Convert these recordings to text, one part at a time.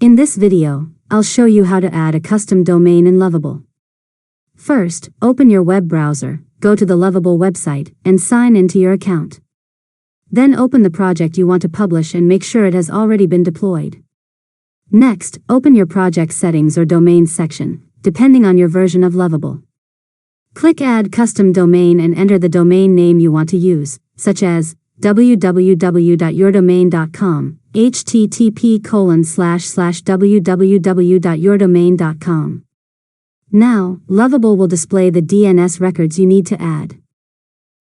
In this video, I'll show you how to add a custom domain in Lovable. First, open your web browser, go to the Lovable website, and sign into your account. Then open the project you want to publish and make sure it has already been deployed. Next, open your project settings or domains section, depending on your version of Lovable. Click Add Custom Domain and enter the domain name you want to use, such as www.yourdomain.com, http://www.yourdomain.com. Now, Lovable will display the DNS records you need to add.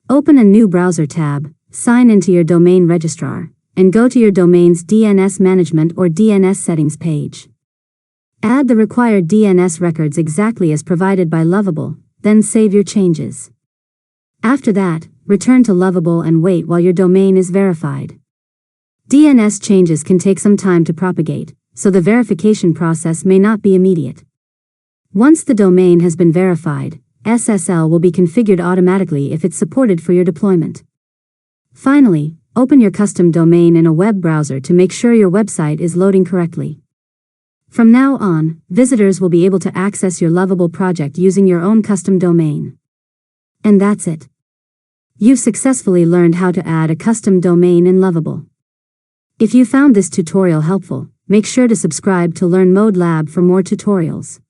Open a new browser tab, sign into your domain registrar, and go to your domain's DNS management or DNS settings page. Add the required DNS records exactly as provided by Lovable, then save your changes. After that, return to Lovable and wait while your domain is verified. DNS changes can take some time to propagate, so the verification process may not be immediate. Once the domain has been verified, SSL will be configured automatically if it's supported for your deployment. Finally, open your custom domain in a web browser to make sure your website is loading correctly. From now on, visitors will be able to access your Lovable project using your own custom domain. And that's it. You've successfully learned how to add a custom domain in Lovable. If you found this tutorial helpful, make sure to subscribe to LearnModelab for more tutorials.